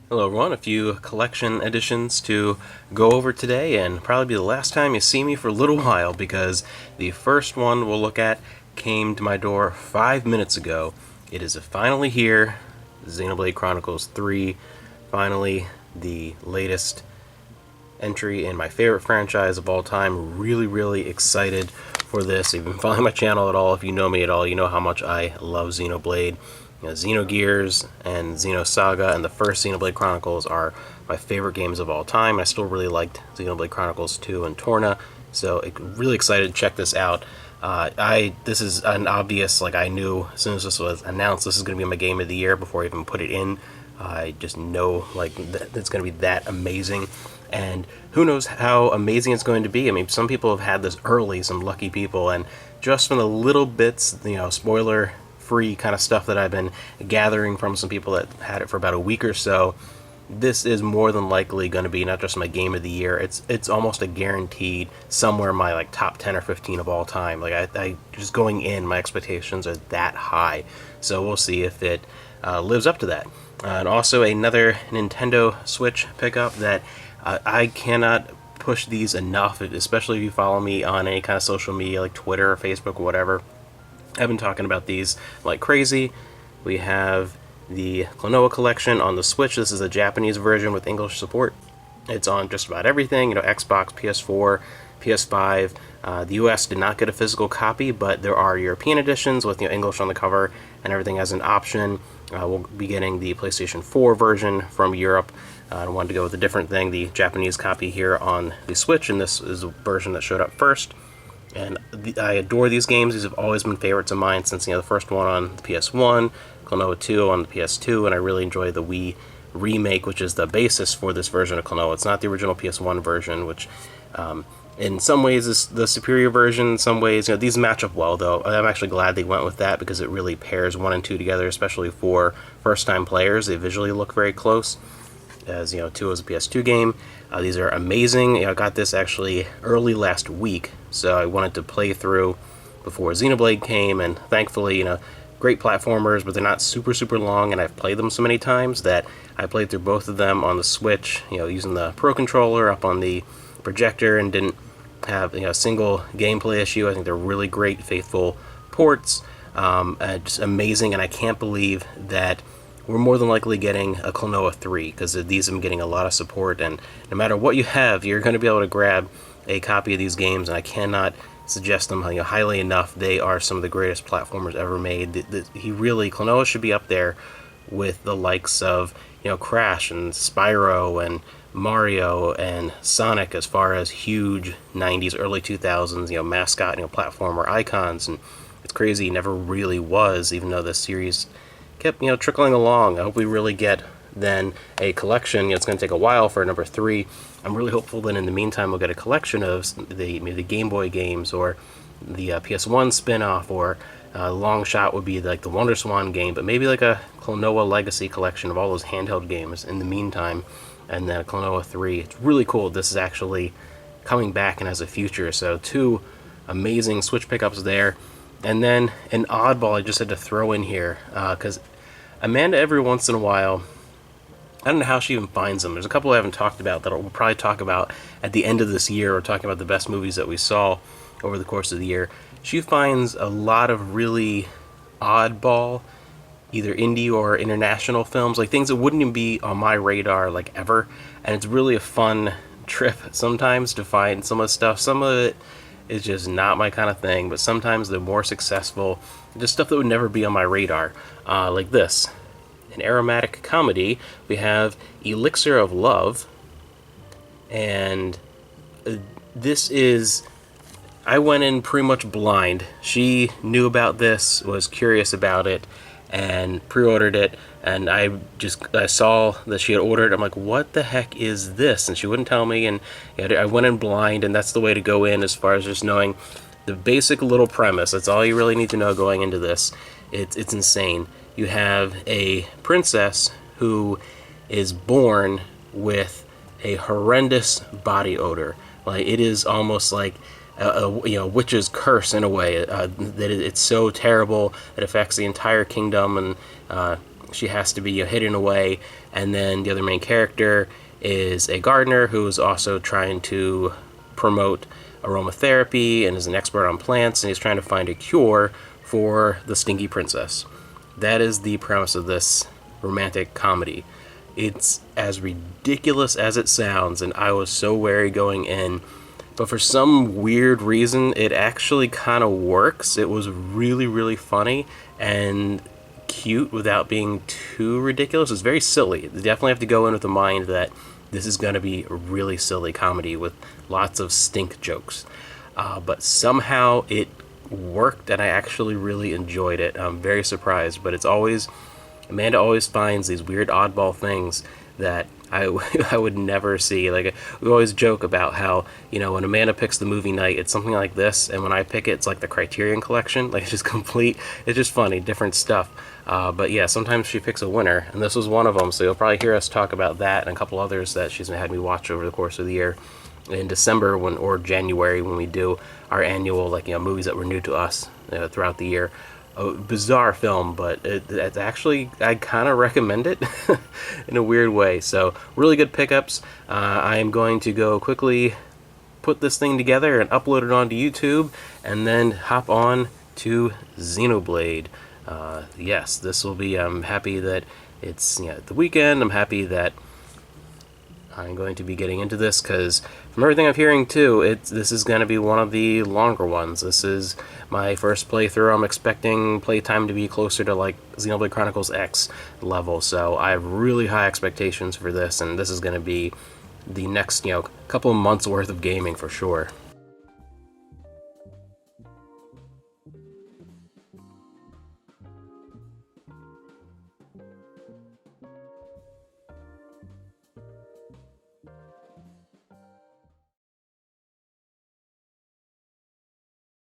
Hello everyone, a few collection editions to go over today, and probably be the last time you see me for a little while, because the first one we'll look at came to my door 5 minutes ago. It is finally here, Xenoblade Chronicles 3, finally the latest entry in my favorite franchise of all time. Really excited for this. If you've been following my channel at all, if you know me at all, you know how much I love Xenoblade. Xenogears and Xenosaga and the first Xenoblade Chronicles are my favorite games of all time. I still really liked Xenoblade Chronicles 2 and Torna, so really excited to check this out. This is an obvious, like, I knew as soon as this was announced this is going to be my game of the year before I even put it in. I just know, like, it's going to be that amazing, and who knows how amazing it's going to be. I mean, some people have had this early, some lucky people, and just from the little bits, spoiler free kind of stuff that I've been gathering from some people that had it for about a week or so, this is more than likely going to be not just my game of the year. It's almost a guaranteed somewhere in my, like, top 10 or 15 of all time. Like, I just going in, my expectations are that high. So we'll see if it lives up to that. And also another Nintendo Switch pickup that I cannot push these enough, especially if you follow me on any kind of social media like Twitter or Facebook or whatever. I've been talking about these like crazy. We have the Klonoa collection on the Switch. This is a Japanese version with English support. It's on just about everything, Xbox, PS4, PS5. The US did not get a physical copy, but there are European editions with English on the cover and everything as an option. We'll be getting the PlayStation 4 version from Europe. I wanted to go with a different thing, the Japanese copy here on the Switch, and this is the version that showed up first. And I adore these games. These have always been favorites of mine since the first one on the PS1, Klonoa 2 on the PS2, and I really enjoy the Wii remake, which is the basis for this version of Klonoa. It's not the original PS1 version, which in some ways is the superior version. In some ways, these match up well, though. I'm actually glad they went with that because it really pairs 1 and 2 together, especially for first-time players. They visually look very close. As 2 is a PS2 game. These are amazing. I got this actually early last week, so I wanted to play through before Xenoblade came, and thankfully, great platformers, but they're not super long, and I've played them so many times that I played through both of them on the Switch, using the Pro Controller up on the projector, and didn't have a single gameplay issue. I think they're really great, faithful ports, just amazing, and I can't believe that we're more than likely getting a Klonoa 3, because these have been getting a lot of support, and no matter what you have, you're going to be able to grab a copy of these games, and I cannot suggest them highly enough. They are some of the greatest platformers ever made. Klonoa should be up there with the likes of Crash and Spyro and Mario and Sonic as far as huge 90s, early 2000s, mascot, platformer icons. And it's crazy, he never really was, even though the series kept trickling along. I hope we really get then a collection. It's going to take a while for number 3. I'm really hopeful that in the meantime we'll get a collection of maybe the Game Boy games, or the PS1 spin-off, or long shot would be like the Wonder Swan game, but maybe like a Klonoa Legacy collection of all those handheld games in the meantime, and then a Klonoa 3. It's really cool. This is actually coming back and has a future. So 2 amazing Switch pickups there. And then an oddball I just had to throw in here, because Amanda, every once in a while, I don't know how she even finds them. There's a couple I haven't talked about that we'll probably talk about at the end of this year, or talking about the best movies that we saw over the course of the year. She finds a lot of really oddball, either indie or international films, like things that wouldn't even be on my radar, like, ever. And it's really a fun trip sometimes to find some of the stuff. Some of it is just not my kind of thing, but sometimes they're more successful. Just stuff that would never be on my radar, like this. An aromatic comedy. We have Elixir of Love, and this is... I went in pretty much blind. She knew about this, was curious about it, and pre-ordered it, and I saw that she had ordered. I'm like, what the heck is this? And she wouldn't tell me, and I went in blind, and that's the way to go in, as far as just knowing the basic little premise. That's all you really need to know going into this. It's insane. You have a princess who is born with a horrendous body odor. Like, it is almost like a witch's curse in a way, that it's so terrible it affects the entire kingdom, and she has to be hidden away, and then the other main character is a gardener who is also trying to promote aromatherapy and is an expert on plants, and he's trying to find a cure for the Stinky Princess. That is the premise of this romantic comedy. It's as ridiculous as it sounds, and I was so wary going in, but for some weird reason it actually kind of works. It was really, really funny and cute without being too ridiculous. It's very silly. You definitely have to go in with the mind that this is going to be a really silly comedy with lots of stink jokes. But somehow it worked, and I actually really enjoyed it. I'm very surprised, but Amanda always finds these weird oddball things that I would never see. Like, we always joke about how, when Amanda picks the movie night, it's something like this, and when I pick it, it's like the Criterion Collection. Like, it's just complete, it's just funny, different stuff. But yeah, sometimes she picks a winner, and this was one of them, so you'll probably hear us talk about that and a couple others that she's had me watch over the course of the year. In December or January, when we do our annual, movies that were new to us throughout the year. A bizarre film, but it's actually, I kind of recommend it in a weird way. So really good pickups. I am going to go quickly put this thing together and upload it onto YouTube, and then hop on to Xenoblade. Yes, this will be, I'm happy that it's the weekend. I'm happy that I'm going to be getting into this, because from everything I'm hearing too, this is going to be one of the longer ones. This is my first playthrough. I'm expecting playtime to be closer to like Xenoblade Chronicles X level, so I have really high expectations for this, and this is going to be the next couple of months worth of gaming for sure.